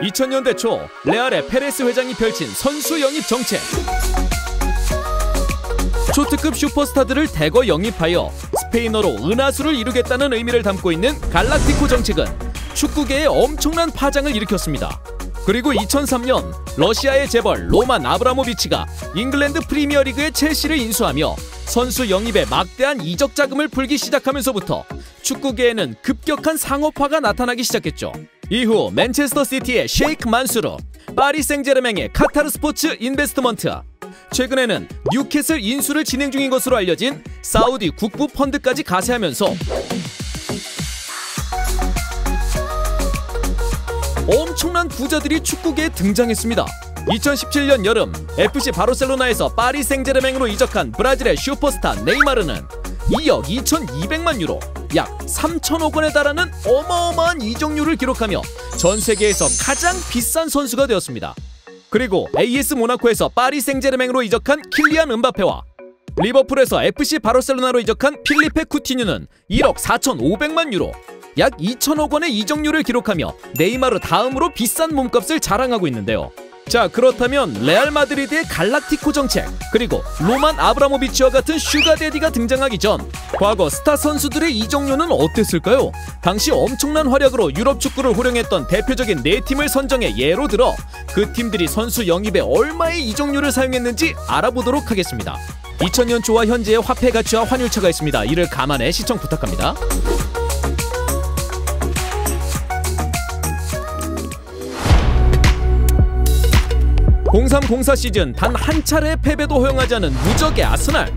(2000년대) 초 레알의 페레스 회장이 펼친 선수 영입 정책. 초특급 슈퍼스타들을 대거 영입하여 스페인어로 은하수를 이루겠다는 의미를 담고 있는 갈락티코 정책은 축구계에 엄청난 파장을 일으켰습니다. 그리고 2003년 러시아의 재벌 로만 아브라모비치가 잉글랜드 프리미어리그의 첼시를 인수하며 선수 영입에 막대한 이적 자금을 풀기 시작하면서부터 축구계에는 급격한 상업화가 나타나기 시작했죠. 이후 맨체스터 시티의 셰이크 만수르, 파리 생제르맹의 카타르 스포츠 인베스트먼트, 최근에는 뉴캐슬 인수를 진행 중인 것으로 알려진 사우디 국부 펀드까지 가세하면서 엄청난 부자들이 축구계에 등장했습니다. 2017년 여름 FC 바르셀로나에서 파리 생제르맹으로 이적한 브라질의 슈퍼스타 네이마르는 2억 2200만 유로, 약 3천억 원에 달하는 어마어마한 이적료를 기록하며 전 세계에서 가장 비싼 선수가 되었습니다. 그리고 AS 모나코에서 파리 생제르맹으로 이적한 킬리안 음바페와 리버풀에서 FC 바르셀로나로 이적한 필리페 쿠티뉴는 1억 4,500만 유로, 약 2천억 원의 이적료를 기록하며 네이마르 다음으로 비싼 몸값을 자랑하고 있는데요. 자, 그렇다면 레알 마드리드의 갈락티코 정책, 그리고 로만 아브라모비치와 같은 슈가데디가 등장하기 전 과거 스타 선수들의 이적료는 어땠을까요? 당시 엄청난 활약으로 유럽 축구를 호령했던 대표적인 4팀을 선정해 예로 들어 그 팀들이 선수 영입에 얼마의 이적료를 사용했는지 알아보도록 하겠습니다. 2000년 초와 현재의 화폐 가치와 환율차가 있습니다. 이를 감안해 시청 부탁합니다. 03-04 시즌 단 한 차례의 패배도 허용하지 않은 무적의 아스날.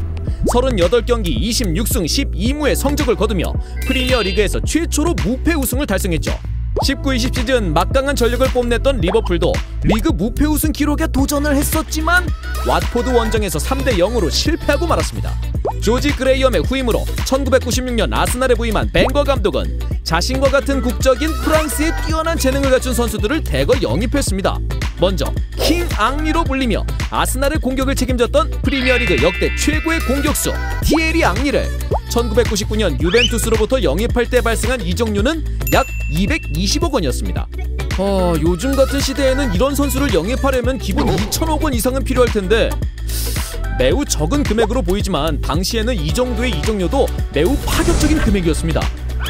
38경기 26승 12무의 성적을 거두며 프리미어리그에서 최초로 무패 우승을 달성했죠. 19-20 시즌 막강한 전력을 뽐냈던 리버풀도 리그 무패 우승 기록에 도전을 했었지만 왓포드 원정에서 3대0으로 실패하고 말았습니다. 조지 그레이엄의 후임으로 1996년 아스날에 부임한 벵거 감독은 자신과 같은 국적인 프랑스의 뛰어난 재능을 갖춘 선수들을 대거 영입했습니다. 먼저 킹 앙리로 불리며 아스날의 공격을 책임졌던 프리미어리그 역대 최고의 공격수 티에리 앙리를 1999년 유벤투스로부터 영입할 때 발생한 이적료는 약 220억 원이었습니다. 요즘 같은 시대에는 이런 선수를 영입하려면 기본 2천억 원 이상은 필요할 텐데 매우 적은 금액으로 보이지만 당시에는 이 정도의 이적료도 매우 파격적인 금액이었습니다.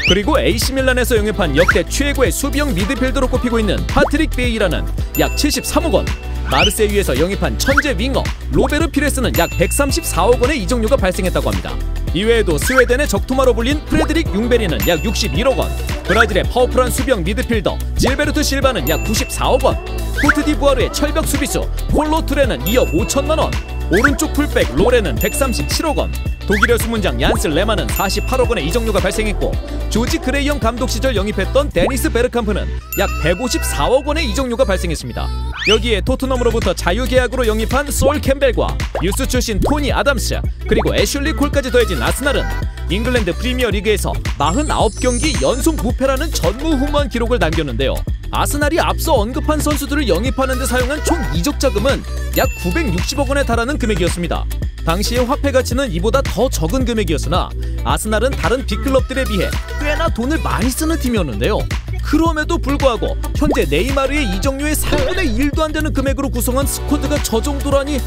그리고 AC밀란에서 영입한 역대 최고의 수비형 미드필더로 꼽히고 있는 파트릭 베이라는 약 73억 원, 마르세유에서 영입한 천재 윙어 로베르 피레스는 약 134억 원의 이적료가 발생했다고 합니다. 이외에도 스웨덴의 적토마로 불린 프레드릭 융베리는 약 61억 원, 브라질의 파워풀한 수비형 미드필더 질베르트 실바는 약 94억 원, 코트디부아르의 철벽 수비수 폴로 투레는 2억 5천만 원, 오른쪽 풀백 로레는 137억 원, 독일의 수문장 얀스 레마는 48억 원의 이적료가 발생했고 조지 그레이엄 감독 시절 영입했던 데니스 베르캄프는 약 154억 원의 이적료가 발생했습니다. 여기에 토트넘으로부터 자유계약으로 영입한 솔 캠벨과 유스 출신 토니 아담스, 그리고 애슐리 콜까지 더해진 아스날은 잉글랜드 프리미어리그에서 49경기 연속 무패라는 전무후무한 기록을 남겼는데요. 아스날이 앞서 언급한 선수들을 영입하는 데 사용한 총 이적 자금은 약 960억 원에 달하는 금액이었습니다. 당시의 화폐 가치는 이보다 더 적은 금액이었으나 아스날은 다른 빅클럽들에 비해 꽤나 돈을 많이 쓰는 팀이었는데요. 그럼에도 불구하고 현재 네이마르의 이적료의 3분의 1도 안 되는 금액으로 구성한 스쿼드가 저 정도라니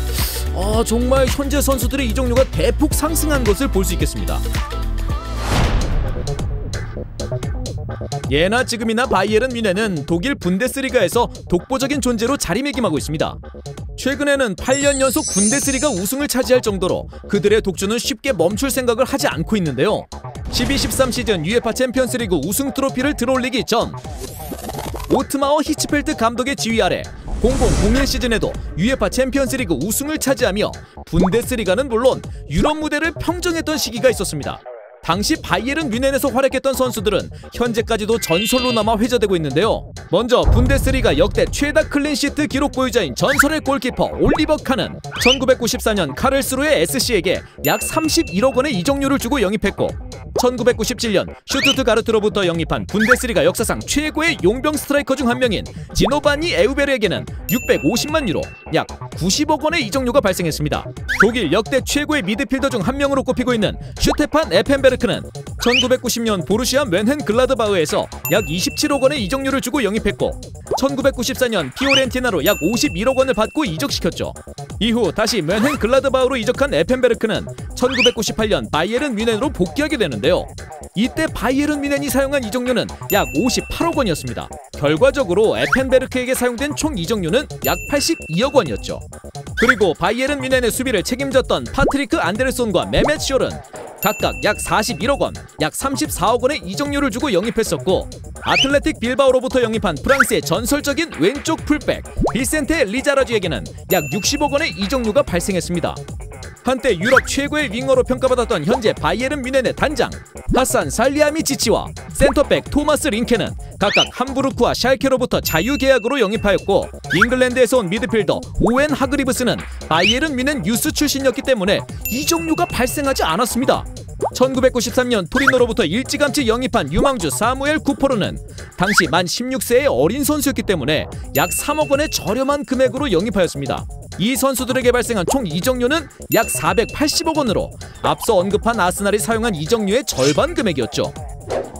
정말 현재 선수들의 이적료가 대폭 상승한 것을 볼 수 있겠습니다. 예나 지금이나 바이에른 뮌헨은 독일 분데스리가에서 독보적인 존재로 자리매김하고 있습니다. 최근에는 8년 연속 분데스리가 우승을 차지할 정도로 그들의 독주는 쉽게 멈출 생각을 하지 않고 있는데요. 12-13 시즌 UEFA 챔피언스리그 우승 트로피를 들어올리기 전 오트마어 히츠펠트 감독의 지휘 아래 00-01 시즌에도 UEFA 챔피언스리그 우승을 차지하며 분데스리가는 물론 유럽 무대를 평정했던 시기가 있었습니다. 당시 바이에른 뮌헨에서 활약했던 선수들은 현재까지도 전설로 남아 회자되고 있는데요. 먼저 분데스리가 역대 최다 클린시트 기록 보유자인 전설의 골키퍼 올리버 칸은 1994년 카를스루의 SC에게 약 31억 원의 이적료를 주고 영입했고 1997년 슈투트가르트로부터 영입한 분데스리가 역사상 최고의 용병 스트라이커 중 한 명인 지노바니 에우베르에게는 650만 유로, 약 90억 원의 이적료가 발생했습니다. 독일 역대 최고의 미드필더 중 한 명으로 꼽히고 있는 슈테판 에펜베르크는 1990년 보루시아 멘헨글라드바흐에서 약 27억 원의 이적료를 주고 영입했고 1994년 피오렌티나로 약 51억 원을 받고 이적시켰죠. 이후 다시 멘헨글라드바흐로 이적한 에펜베르크는 1998년 바이에른 뮌헨으로 복귀하게 되는데요. 이때 바이에른 뮌헨이 사용한 이적료는 약 58억 원이었습니다. 결과적으로 에펜베르크에게 사용된 총 이적료는 약 82억 원이었죠. 그리고 바이에른 뮌헨의 수비를 책임졌던 파트리크 안데르손과 메멧 숄은 각각 약 41억 원, 약 34억 원의 이적료를 주고 영입했었고 아틀레틱 빌바오로부터 영입한 프랑스의 전설적인 왼쪽 풀백 비센테 리자라주에게는 약 60억 원의 이적료가 발생했습니다. 한때 유럽 최고의 윙어로 평가받았던 현재 바이에른 뮌헨의 단장 하산 살리아미치치와 센터백 토마스 링케는 각각 함부르크와 샬케로부터 자유계약으로 영입하였고 잉글랜드에서 온 미드필더 오웬 하그리브스는 바이에른 뮌헨 유스 출신이었기 때문에 이적료가 발생하지 않았습니다. 1993년 토리노로부터 일찌감치 영입한 유망주 사무엘 쿠퍼르는 당시 만 16세의 어린 선수였기 때문에 약 3억 원의 저렴한 금액으로 영입하였습니다. 이 선수들에게 발생한 총 이적료는 약 480억 원으로 앞서 언급한 아스날이 사용한 이적료의 절반 금액이었죠.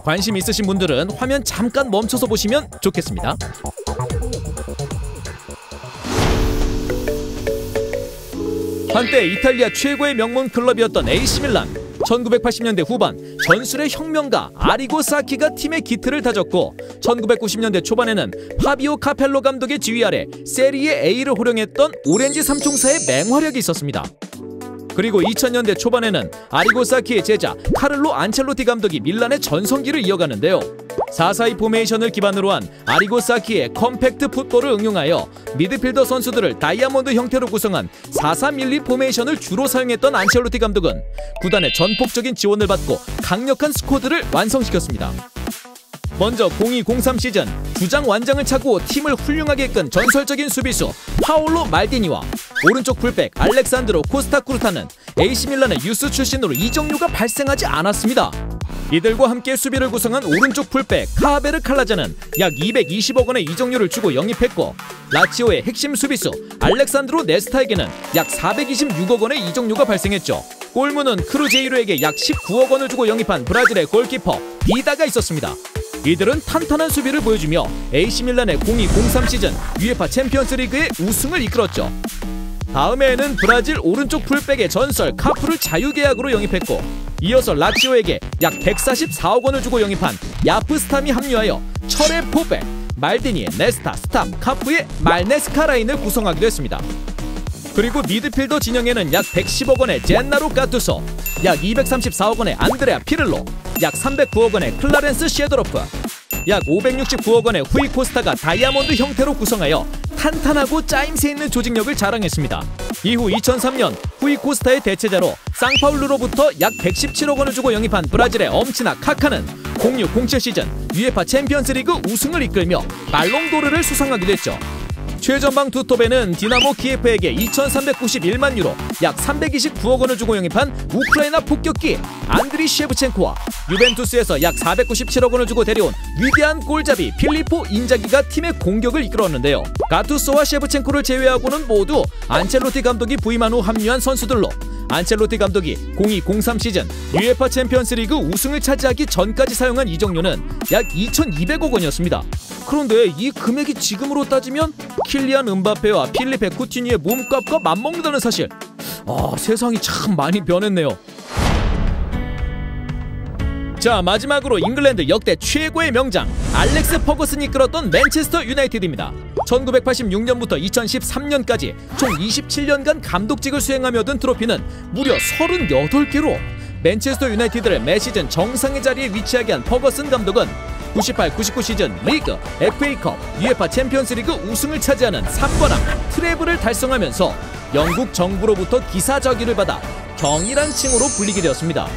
관심 있으신 분들은 화면 잠깐 멈춰서 보시면 좋겠습니다. 한때 이탈리아 최고의 명문 클럽이었던 AC 밀란 1980년대 후반 전술의 혁명가 아리고 사키가 팀의 기틀을 다졌고 1990년대 초반에는 파비오 카펠로 감독의 지휘 아래 세리에 A를 호령했던 오렌지 삼총사의 맹활약이 있었습니다. 그리고 2000년대 초반에는 아리고 사키의 제자 카를로 안첼로티 감독이 밀란의 전성기를 이어가는데요. 4-4-2 포메이션을 기반으로 한 아리고 사키의 컴팩트 풋볼을 응용하여 미드필더 선수들을 다이아몬드 형태로 구성한 4-4-1-2 포메이션을 주로 사용했던 안첼로티 감독은 구단의 전폭적인 지원을 받고 강력한 스쿼드를 완성시켰습니다. 먼저 02-03 시즌 주장 완장을 차고 팀을 훌륭하게 이끈 전설적인 수비수 파올로 말디니와 오른쪽 풀백 알렉산드로 코스타쿠르타는 AC 밀란의 유스 출신으로 이적료가 발생하지 않았습니다. 이들과 함께 수비를 구성한 오른쪽 풀백 카베르 칼라자는 약 220억 원의 이적료를 주고 영입했고 라치오의 핵심 수비수 알렉산드로 네스타에게는 약 426억 원의 이적료가 발생했죠. 골문은 크루제이로에게 약 19억 원을 주고 영입한 브라질의 골키퍼 디다가 있었습니다. 이들은 탄탄한 수비를 보여주며 AC 밀란의 02-03 시즌 UEFA 챔피언스 리그의 우승을 이끌었죠. 다음해에는 브라질 오른쪽 풀백의 전설 카프를 자유계약으로 영입했고 이어서 라치오에게 약 144억 원을 주고 영입한 야프스탐이 합류하여 철의 포백 말디니의 네스타, 스탐, 카프의 말네스카 라인을 구성하기도 했습니다. 그리고 미드필더 진영에는 약 110억 원의 젠나로 가투소, 약 234억 원의 안드레아 피를로, 약 309억 원의 클라렌스 셰도로프, 약 569억 원의 후이 코스타가 다이아몬드 형태로 구성하여 탄탄하고 짜임새 있는 조직력을 자랑했습니다. 이후 2003년 후이 코스타의 대체자로 상파울루로부터 약 117억 원을 주고 영입한 브라질의 엄치나 카카는 06-07 시즌 UEFA 챔피언스 리그 우승을 이끌며 발롱도르를 수상하기도 했죠. 최전방 투톱에는 디나모 키예프에게 2,391만 유로 약 329억 원을 주고 영입한 우크라이나 폭격기 안드리 셰브첸코와 유벤투스에서 약 497억 원을 주고 데려온 위대한 골잡이 필리포 인자기가 팀의 공격을 이끌었는데요. 가투소와 셰브첸코를 제외하고는 모두 안첼로티 감독이 부임한 후 합류한 선수들로 안첼로티 감독이 02-03 시즌 UEFA 챔피언스 리그 우승을 차지하기 전까지 사용한 이적료는 약 2,200억 원이었습니다. 그런데 이 금액이 지금으로 따지면 킬리안 음바페와 필리페 쿠티뉴의 몸값과 맞먹는다는 사실. 세상이 참 많이 변했네요. 자, 마지막으로 잉글랜드 역대 최고의 명장 알렉스 퍼거슨이 이끌었던 맨체스터 유나이티드입니다. 1986년부터 2013년까지 총 27년간 감독직을 수행하며 얻은 트로피는 무려 38개로 맨체스터 유나이티드를 매 시즌 정상의 자리에 위치하게 한 퍼거슨 감독은 98-99 시즌 리그, FA컵, UEFA 챔피언스리그 우승을 차지하는 3관왕 트래블을 달성하면서 영국 정부로부터 기사저기를 받아 경이란 칭호로 불리게 되었습니다.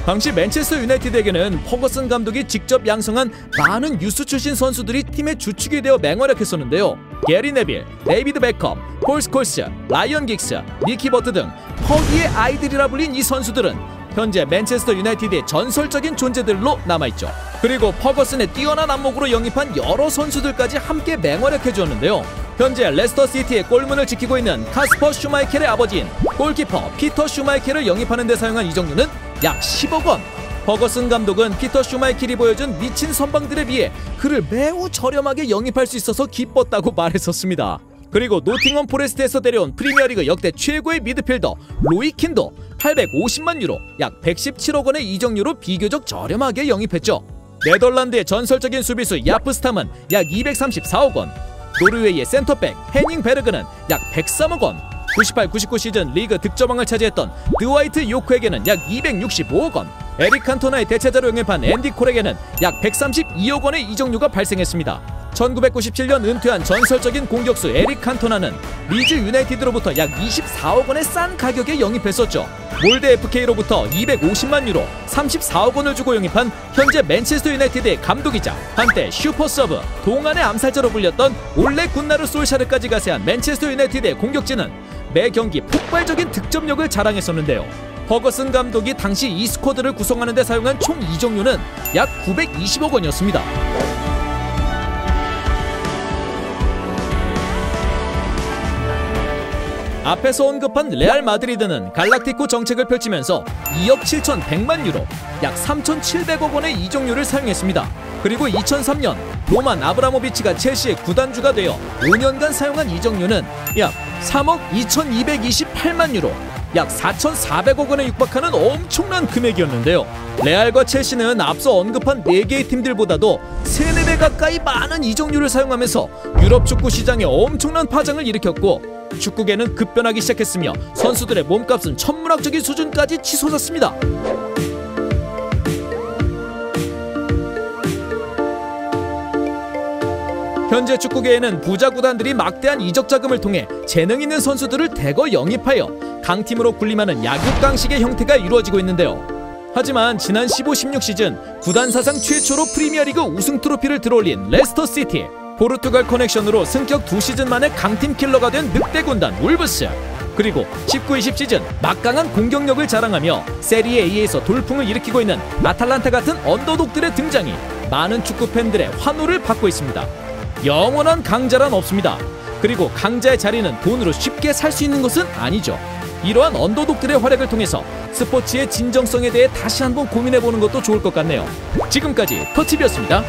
당시 맨체스터 유나이티드에게는 퍼거슨 감독이 직접 양성한 많은 유스 출신 선수들이 팀의 주축이 되어 맹활약했었는데요. 게리 네빌, 데이비드 베컴, 폴 스콜스, 라이언 긱스, 니키 버트 등 퍼기의 아이들이라 불린 이 선수들은 현재 맨체스터 유나이티드의 전설적인 존재들로 남아있죠. 그리고 퍼거슨의 뛰어난 안목으로 영입한 여러 선수들까지 함께 맹활약해 주었는데요. 현재 레스터 시티의 골문을 지키고 있는 카스퍼 슈마이켈의 아버지인 골키퍼 피터 슈마이켈을 영입하는 데 사용한 이적료는 약 10억 원. 퍼거슨 감독은 피터 슈마이켈이 보여준 미친 선방들에 비해 그를 매우 저렴하게 영입할 수 있어서 기뻤다고 말했었습니다. 그리고 노팅엄 포레스트에서 데려온 프리미어리그 역대 최고의 미드필더 로이 킨도 850만 유로, 약 117억 원의 이적료로 비교적 저렴하게 영입했죠. 네덜란드의 전설적인 수비수 야프스탐은 약 234억 원, 노르웨이의 센터백 헤닝 베르그는 약 103억 원, 98-99 시즌 리그 득점왕을 차지했던 드와이트 요크에게는 약 265억 원, 에릭 칸토나의 대체자로 영입한 앤디 콜에게는 약 132억 원의 이적료가 발생했습니다. 1997년 은퇴한 전설적인 공격수 에릭 칸토나는 리즈 유나이티드로부터 약 24억 원의 싼 가격에 영입했었죠. 몰데 FK로부터 250만 유로, 34억 원을 주고 영입한 현재 맨체스터 유나이티드의 감독이자 한때 슈퍼서브, 동안의 암살자로 불렸던 올레 군나르 솔샤르까지 가세한 맨체스터 유나이티드의 공격진은 매 경기 폭발적인 득점력을 자랑했었는데요. 퍼거슨 감독이 당시 이 스쿼드를 구성하는 데 사용한 총 이적료는 약 920억 원이었습니다. 앞에서 언급한 레알 마드리드는 갈락티코 정책을 펼치면서 2억 7,100만 유로, 약 3,700억 원의 이적료를 사용했습니다. 그리고 2003년 로만 아브라모비치가 첼시의 구단주가 되어 5년간 사용한 이적료는 약 3억 2,228만 유로, 약 4,400억 원에 육박하는 엄청난 금액이었는데요. 레알과 첼시는 앞서 언급한 4개의 팀들보다도 3-4배 가까이 많은 이적료를 사용하면서 유럽 축구 시장에 엄청난 파장을 일으켰고 축구계는 급변하기 시작했으며 선수들의 몸값은 천문학적인 수준까지 치솟았습니다. 현재 축구계에는 부자 구단들이 막대한 이적 자금을 통해 재능 있는 선수들을 대거 영입하여 강팀으로 군림하는 약육강식의 형태가 이루어지고 있는데요. 하지만 지난 15-16 시즌 구단 사상 최초로 프리미어리그 우승 트로피를 들어올린 레스터 시티, 포르투갈 커넥션으로 승격 2시즌 만에 강팀 킬러가 된 늑대 군단 울브스, 그리고 19-20 시즌 막강한 공격력을 자랑하며 세리에 A에서 돌풍을 일으키고 있는 아탈란타 같은 언더독들의 등장이 많은 축구 팬들의 환호를 받고 있습니다. 영원한 강자란 없습니다. 그리고 강자의 자리는 돈으로 쉽게 살 수 있는 것은 아니죠. 이러한 언더독들의 활약을 통해서 스포츠의 진정성에 대해 다시 한번 고민해보는 것도 좋을 것 같네요. 지금까지 터치비였습니다.